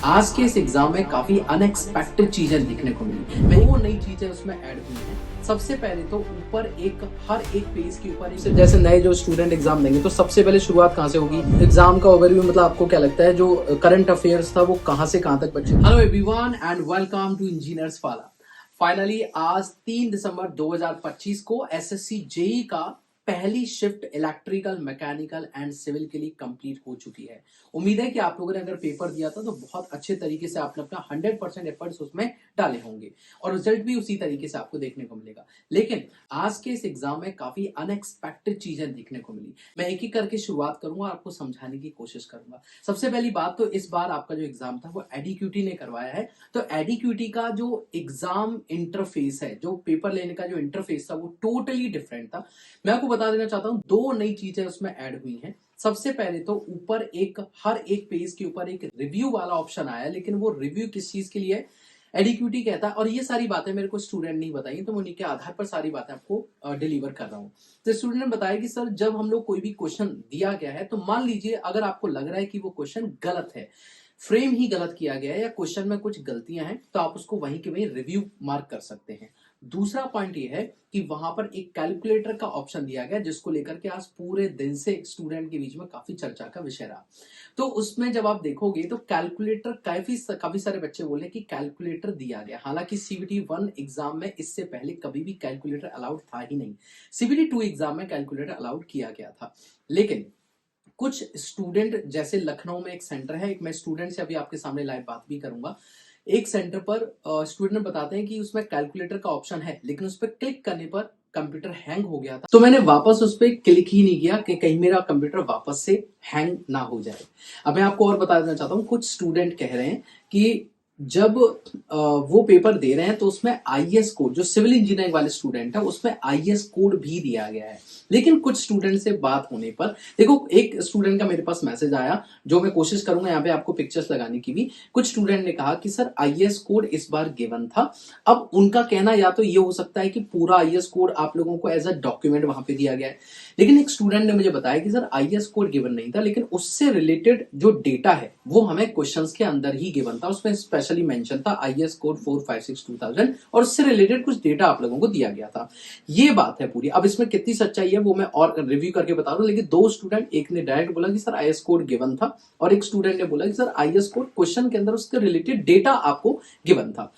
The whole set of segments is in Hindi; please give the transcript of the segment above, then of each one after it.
आज के इस एग्जाम में काफी अनएक्सपेक्टेड चीजें देखने को मिली। मैं वो नई चीजें उसमें ऐड हुई हैं। सबसे पहले तो ऊपर हर एक पेज के ऊपर जैसे नए जो स्टूडेंट एग्जाम देंगे तो सबसे पहले शुरुआत कहाँ से होगी, एग्जाम का ओवरव्यू। मतलब आपको क्या लगता है जो करंट अफेयर्स था वो कहाँ से कहाँ तक बचे। Hello everyone and welcome to engineers फाला। फाइनली आज 3 दिसंबर 2025 को एसएससी जेई का पहली shift electrical, mechanical and civil के लिए कंप्लीट हो चुकी है। उम्मीद है कि आप लोगों ने अगर पेपर दिया था तो बहुत अच्छे तरीके से आपने अपना 100% एफर्ट्स उसमें डाले होंगे और रिजल्ट भी उसी तरीके से आपको देखने को मिलेगा। लेकिन आज के इस एग्जाम में काफी अनएक्सपेक्टेड चीजें देखने को मिली। मैं एक ही करके शुरुआत करूंगा, आपको समझाने की कोशिश करूंगा। सबसे पहली बात तो इस बार आपका जो एग्जाम था वो एडीक्यूटी ने करवाया है। तो एडीक्यूटी का जो एग्जाम इंटरफेस है, जो पेपर लेने का जो इंटरफेस था वो टोटली डिफरेंट था। मैं आपको बता देना चाहता हूं दो नई चीजें उसमें ऐड हुई हैं। सबसे पहले तो ऊपर हर एक पेज के ऊपर एक रिव्यू वाला ऑप्शन आया है, लेकिन वो रिव्यू किस चीज के लिए है, एडीक्यूटी कहता है। और ये सारी बातें मेरे को स्टूडेंट नहीं बताई, तो मैं उन्हीं के आधार पर सारी बातें आपको डिलीवर कर रहा हूँ। तो स्टूडेंट ने बताया कि सर जब हम लोग कोई भी क्वेश्चन दिया गया है तो मान लीजिए अगर आपको लग रहा है कि वो क्वेश्चन गलत है, फ्रेम ही गलत किया गया है या क्वेश्चन में कुछ गलतियां हैं, तो आप उसको वहीं के वहीं रिव्यू मार्क कर सकते हैं। दूसरा पॉइंट ये है कि वहां पर एक कैलकुलेटर का ऑप्शन दिया गया, जिसको लेकर के आज पूरे दिन से स्टूडेंट के बीच में काफी चर्चा का विषय रहा। तो उसमें जब आप देखोगे तो कैलकुलेटर, काफी सारे बच्चे बोले कि कैलकुलेटर दिया गया। हालांकि सीबीटी 1 एग्जाम में इससे पहले कभी भी कैलकुलेटर अलाउड था ही नहीं। सीबीटी 2 एग्जाम में कैलकुलेटर अलाउड किया गया था। लेकिन कुछ स्टूडेंट, जैसे लखनऊ में एक सेंटर है, एक मैं स्टूडेंट से अभी आपके सामने लाइव बात भी करूंगा। एक सेंटर पर स्टूडेंट बताते हैं कि उसमें कैलकुलेटर का ऑप्शन है, लेकिन उस पर क्लिक करने पर कंप्यूटर हैंग हो गया था। तो मैंने वापस उस पर क्लिक ही नहीं किया कि कहीं मेरा कंप्यूटर वापस से हैंग ना हो जाए। अब मैं आपको और बता देना चाहता हूँ, कुछ स्टूडेंट कह रहे हैं कि जब वो पेपर दे रहे हैं तो उसमें आईएएस कोड, जो सिविल इंजीनियरिंग वाले स्टूडेंट है उसमें आईएएस कोड भी दिया गया है। लेकिन कुछ स्टूडेंट से बात होने पर, देखो एक स्टूडेंट का मेरे पास मैसेज आया, जो मैं कोशिश करूंगा यहाँ पे आपको पिक्चर्स लगाने की भी। कुछ स्टूडेंट ने कहा कि सर आईएएस कोड इस बार गिवन था। अब उनका कहना या तो ये हो सकता है कि पूरा आईएएस कोड आप लोगों को एज अ डॉक्यूमेंट वहां पे दिया गया है, लेकिन एक स्टूडेंट ने मुझे बताया कि सर आईएएस कोड गिवन नहीं था, लेकिन उससे रिलेटेड जो डेटा है वो हमें क्वेश्चंस के अंदर ही गिवन था। उसमें स्पेशली मेंशन था आईएएस कोड 456-2000 और उससे रिलेटेड कुछ डेटा आप लोगों को दिया गया था। ये बात है पूरी। अब इसमें कितनी सच्चाई है वो मैं और रिव्यू करके बता रहा हूं। लेकिन दो स्टूडेंट, एक ने डायरेक्ट बोला कि सर आईएएस कोड गिवन था, और एक स्टूडेंट ने बोला कि सर आईएएस कोड क्वेश्चन के अंदर उसके रिलेटेड डेटा आपको गिवन था।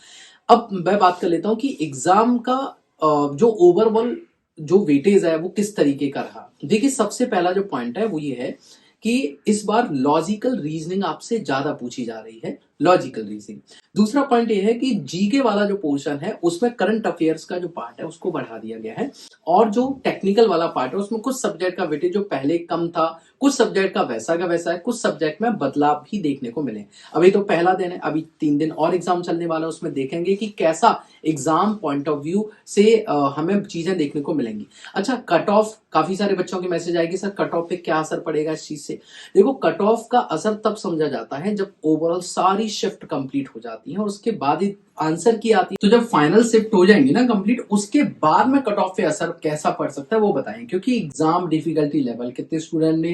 अब मैं बात कर लेता हूं कि एग्जाम का जो ओवरऑल जो वेटेज है वो किस तरीके का रहा। देखिए सबसे पहला जो पॉइंट है वो ये है कि इस बार लॉजिकल रीजनिंग आपसे ज्यादा पूछी जा रही है, लॉजिकल रीजनिंग। दूसरा पॉइंट ये है कि जीके वाला जो पोर्शन है उसमें करंट अफेयर्स का जो पार्ट है उसको बढ़ा दिया गया है, और जो टेक्निकल वाला पार्ट है उसमें कुछ सब्जेक्ट का वेटेज जो पहले कम था, कुछ सब्जेक्ट का वैसा है, कुछ सब्जेक्ट में बदलाव भी देखने को मिले। अभी तो पहला दिन है, अभी 3 दिन और एग्जाम चलने वाला है, उसमें देखेंगे कि कैसा एग्जाम पॉइंट ऑफ व्यू से हमें चीजें देखने को मिलेंगी। अच्छा, कट ऑफ, काफी सारे बच्चों के मैसेज आएगी सर कट ऑफ पे क्या असर पड़ेगा इस चीज से। देखो कट ऑफ का असर तब समझा जाता है जब ओवरऑल सारी शिफ्ट कंप्लीट हो जाती है और उसके बाद ही आंसर की आती है। तो जब फाइनल शिफ्ट हो जाएंगी ना कंप्लीट, उसके बाद में कट ऑफ पे असर कैसा पड़ सकता है वो बताएं। क्योंकि एग्जाम डिफिकल्टी लेवल, कितने स्टूडेंट ने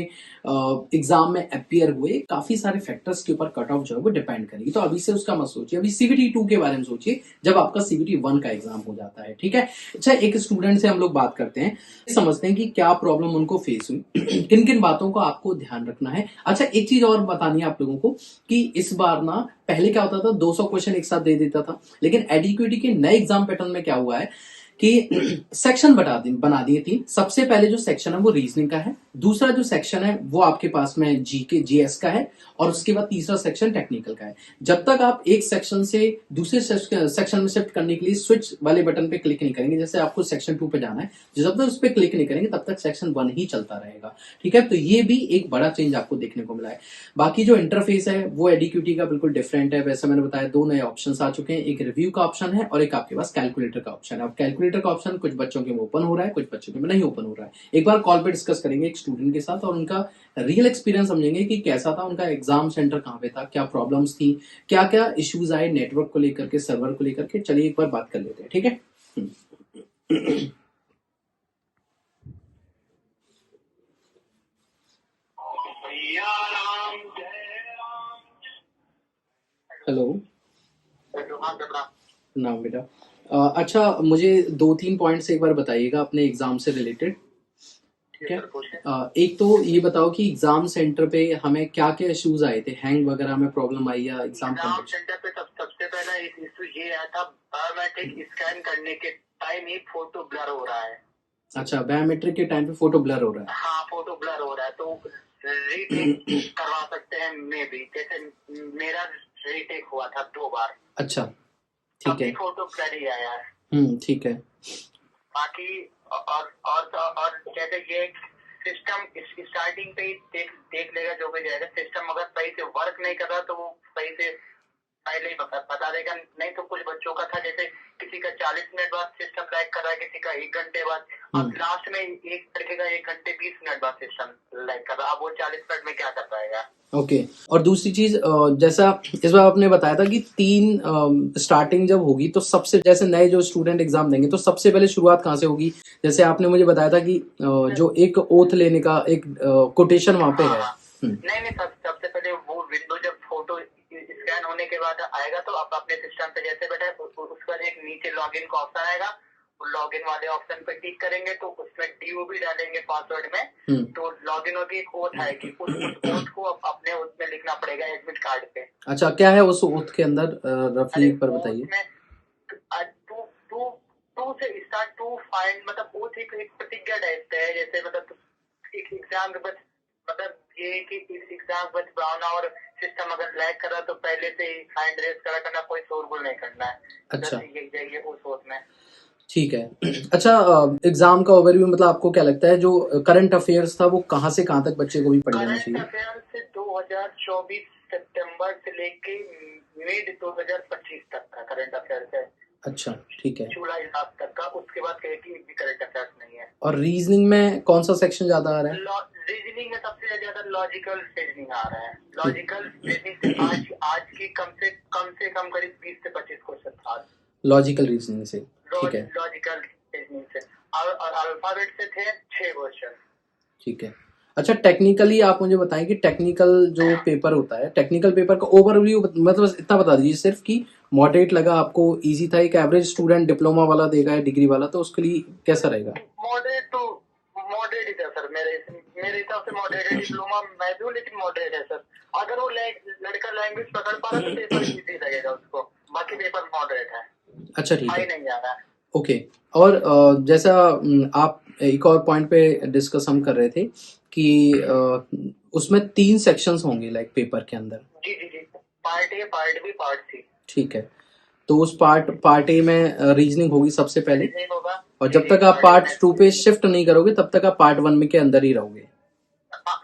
एग्जाम में अपियर हुए, काफी सारे फैक्टर्स के ऊपर कट ऑफ जो है वो डिपेंड करेगी। तो अभी से उसका मत सोचिए, अभी सीबीटी 2 के बारे में सोचिए जब आपका सीबीटी 1 का एग्जाम हो जाता है। ठीक है। अच्छा, एक स्टूडेंट से हम लोग बात करते हैं, समझते हैं कि क्या प्रॉब्लम उनको फेस हुई, किन किन बातों को आपको ध्यान रखना है। अच्छा, एक चीज और बतानी है आप लोगों को कि इस बार ना, पहले क्या होता था 200 क्वेश्चन एक साथ दे देता था, लेकिन एडीक्यूटी के नए एग्जाम पैटर्न में क्या हुआ है कि सेक्शन बना दिए 3। सबसे पहले जो सेक्शन है वो रीजनिंग का है, दूसरा जो सेक्शन है वो आपके पास में जीके जीएस का है, और उसके बाद तीसरा सेक्शन टेक्निकल का है। जब तक आप एक सेक्शन से दूसरे सेक्शन में शिफ्ट करने के लिए स्विच वाले बटन पे क्लिक नहीं करेंगे, जैसे आपको सेक्शन 2 पे जाना है, जब तक उस पर क्लिक नहीं करेंगे तब तक सेक्शन 1 ही चलता रहेगा। ठीक है, तो ये भी एक बड़ा चेंज आपको देखने को मिला है। बाकी जो इंटरफेस है वो एडीक्यूटी का बिल्कुल डिफरेंट है। वैसे मैंने बताया दो नए ऑप्शन आ चुके हैं, एक रिव्यू का ऑप्शन है और एक आपके पास कैलकुलेटर का ऑप्शन है। अब कैलकुलेटर का ऑप्शन कुछ बच्चों के में ओपन हो रहा है, कुछ बच्चों के में नहीं ओपन हो रहा है। एक बार कॉल पे डिस्कस करेंगे एक स्टूडेंट के साथ और उनका रियल एक्सपीरियंस समझेंगे कि कैसा था उनका एग्जाम सेंटर, कहाँ पे था, क्या प्रॉब्लम्स थी, क्या क्या इश्यूज आए नेटवर्क को लेकर के, सर्वर को लेकर के। चलिए एक बार बात कर लेते हैं। ठीक है। हेलो। हाँ नाम बेटा। अच्छा, मुझे 2-3 पॉइंट्स एक बार बताइएगा अपने एग्जाम से रिलेटेड। ठीक है। सर पूछे। एक तो ये बताओ कि एग्जाम सेंटर पे हमें क्या क्या इश्यूज आए थे, हैंग वगैरह में प्रॉब्लम आई या एग्जाम एग्जाम कंडक्शन? सेंटर पे सबसे पहला एक इशू ये आया था, बायोमेट्रिक स्कैन करने के टाइम ही फोटो ब्लर हो रहा है। अच्छा, बायोमेट्रिक के टाइम पे फोटो ब्लर हो रहा है। हाँ, फोटो ब्लर हो रहा है, तो रीटेक करवा सकते हैं मे भी, जैसे मेरा रीटेक हुआ था 2 बार। अच्छा, ठीक है। फोटो ब्लर ही आया है। ठीक है। बाकी और जैसे ये सिस्टम स्टार्टिंग पे ही देख लेगा जो भी जाएगा, सिस्टम अगर सही से वर्क नहीं कर रहा तो वो सही से पहले ही बता देगा। नहीं तो कुछ बच्चों का था, जैसे किसी का 40 मिनट बाद सिस्टम लैग कर रहा है, किसी का 1 घंटे बाद। अब लास्ट में एक लड़के का 1 घंटे 20 मिनट बाद सिस्टम लैग कर रहा है, अब वो 40 मिनट में क्या कर पाएगा। ओके। और दूसरी चीज, जैसा इस बार आपने बताया था कि 3 स्टार्टिंग जब होगी तो सबसे, जैसे नए जो स्टूडेंट एग्जाम देंगे तो सबसे पहले शुरुआत कहाँ से होगी? जैसे आपने मुझे बताया था कि जो एक ओथ लेने का एक कोटेशन वहां पे है। नहीं, सबसे पहले वो विंडो जब फोटो स्कैन होने के बाद आएगा तो आप अपने सिस्टम पे जैसे बैठे उसका एक नीचे लॉगिन का ऑप्शन आएगा, लॉगिन वाले ऑप्शन पे क्लिक करेंगे तो उसमें डीओबी डालेंगे पासवर्ड में, तो लॉगिन होगी, एक ओथ आएगी, उस ओथ को अपने उसमें लिखना पड़ेगा एडमिट कार्ड पे। अच्छा, क्या है उस ओथ के अंदर, रफली एक बार बताइए। टू से स्टार्ट टू फाइंड, मतलब ओथ एक प्रतिज्ञा टाइप है, जैसे मतलब एक एग्जाम के बाद, मतलब ये कि एग्जाम बच पाना और सिस्टम अगर लैग कर रहा तो पहले से ही फाइंड रेस करा करना, कोई शोरगुल नहीं करना है। अच्छा, ये उस ओथ में। ठीक है। अच्छा, एग्जाम का ओवरव्यू, मतलब आपको क्या लगता है जो करंट अफेयर्स था वो कहाँ से कहाँ तक बच्चे को भी पढ़ लेना चाहिए? करंट अफेयर्स से 2024 सितंबर से लेके मिड 2025 तक का करंट अफेयर्स है। अच्छा, ठीक है। जुलाई लास्ट तक का, उसके बाद कहीं भी करंट अफेयर्स नहीं है। और रीजनिंग में कौन सा सेक्शन ज्यादा आ रहा है? रीजनिंग में सबसे ज्यादा लॉजिकल रीजनिंग आ रहा है। लॉजिकल रीजनिंग से आज की कम से कम करीब 20 से 25 क्वेश्चन था लॉजिकल रीजनिंग से। ठीक है, लॉजिकल रीजनिंग से, और अल्फाबेट से थे 6 क्वेश्चन। ठीक है। अच्छा, टेक्निकली आप मुझे बताएं कि टेक्निकल जो पेपर होता है, टेक्निकल पेपर का ओवरव्यू मतलब इतना बता दीजिए सिर्फ कि मॉडरेट लगा आपको, इजी था, एक एवरेज स्टूडेंट डिप्लोमा वाला देगा या डिग्री वाला तो उसके लिए कैसा रहेगा? मॉडरेट ही था सर, मेरे हिसाब से मॉडरेट है। डिप्लोमा मैं भी हूँ लेकिन मॉडरेट है सर। अगर वो लड़का लैंग्वेज पकड़ पा रहा तो पेपर इजी लगेगा उसको, बाकी पेपर मॉडरेट है। अच्छा, ठीक है, नहीं जा रहा है। ओके। और जैसा आप एक और पॉइंट पे डिस्कस हम कर रहे थे कि उसमें 3 सेक्शंस होंगे लाइक पेपर के अंदर। जी, part A, part B, part C. ठीक है। तो उस पार्ट ए में रीजनिंग होगी सबसे पहले, होगा, और जब तक आप पार्ट 2 पे शिफ्ट नहीं करोगे तब तक आप पार्ट 1 में के अंदर ही रहोगे।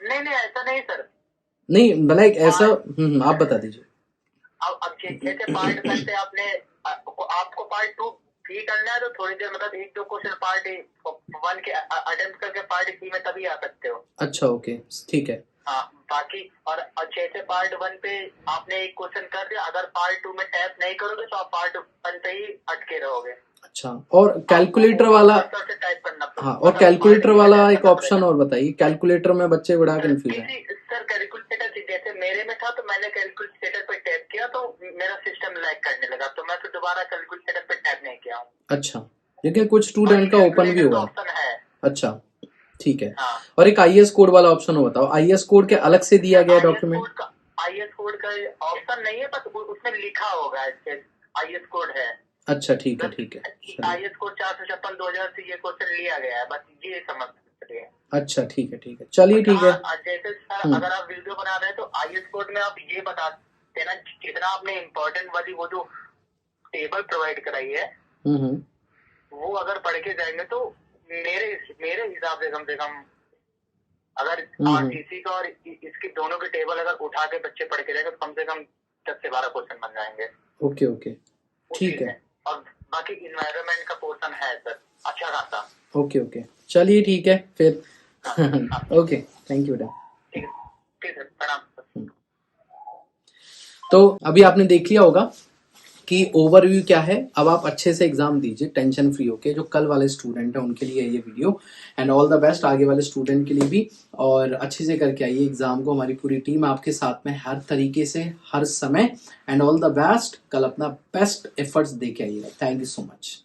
नहीं ऐसा नहीं सर। नहीं, मतलब ऐसा आप बता दीजिए। अब जैसे पार्ट 1 से आपको पार्ट 2 भी करना है तो थोड़ी देर, मतलब 1-2 क्वेश्चन पार्ट 1 के अटेम्प्ट करके पार्ट सी में तभी आ सकते हो। अच्छा, ओके, ठीक है। हाँ, बाकी और जैसे पार्ट 1 पे आपने एक क्वेश्चन कर दिया, अगर पार्ट 2 में टैप नहीं करोगे तो आप पार्ट 1 पे ही अटके रहोगे। अच्छा, और कैलकुलेटर वाला, टाइप करना। हाँ, और कैलकुलेटर वाला एक ऑप्शन और बताइए। कैलकुलेटर में बच्चे बड़ा कंफ्यूज है सर। कैलकुलेटर जैसे मेरे में था तो मैंने कैलकुलेटर पे टैप किया तो मेरा सिस्टम लैग करने लगा, तो मैं तो दोबारा कैलकुलेटर पे टैप नहीं किया हूँ। अच्छा, लेकिन कुछ स्टूडेंट का ओपन भी हुआ ऑप्शन है। अच्छा, ठीक है। हाँ। और एक आईएस कोड वाला ऑप्शन हो, बताओ आईएस कोड के अलग से दिया गया डॉक्यूमेंट? आईएस कोड का ऑप्शन नहीं है, बस उसमें लिखा होगा आईएस कोड है। अच्छा, ठीक है, ठीक है। आईएस कोड 456/2000 से ये क्वेश्चन लिया गया है, बस ये समझ सकते हैं। अच्छा, ठीक है, ठीक है, चलिए, ठीक है। जैसे सर अगर आप वीडियो बना रहे हैं तो आईएस कोड में आप ये बता देना कितना आपने इम्पोर्टेंट वाली वो जो टेबल प्रोवाइड कराई है वो अगर पढ़ के जाएंगे तो मेरे हिसाब से कम अगर आरटीसी का और इसकी दोनों की टेबल अगर उठा के बच्चे पढ़ के जाएंगे तो कम से कम 10 से 12 क्वेश्चन बन जाएंगे। ओके, ओके, ठीक है। और बाकी इन्वायरमेंट का पोर्शन है सर अच्छा खासा। ओके, ओके, चलिए, ठीक है फिर। ओके, थैंक यू बेटा। ठीक है सर, प्रणाम। तो अभी आपने देख लिया होगा कि ओवरव्यू क्या है। अब आप अच्छे से एग्जाम दीजिए टेंशन फ्री होके। जो कल वाले स्टूडेंट हैं उनके लिए ये video, and all the best आगे वाले स्टूडेंट के लिए भी। और अच्छे से करके आइए एग्जाम को, हमारी पूरी टीम आपके साथ में हर तरीके से हर समय। एंड ऑल द बेस्ट, कल अपना बेस्ट एफर्ट्स दे के आइएगा। Thank you so much.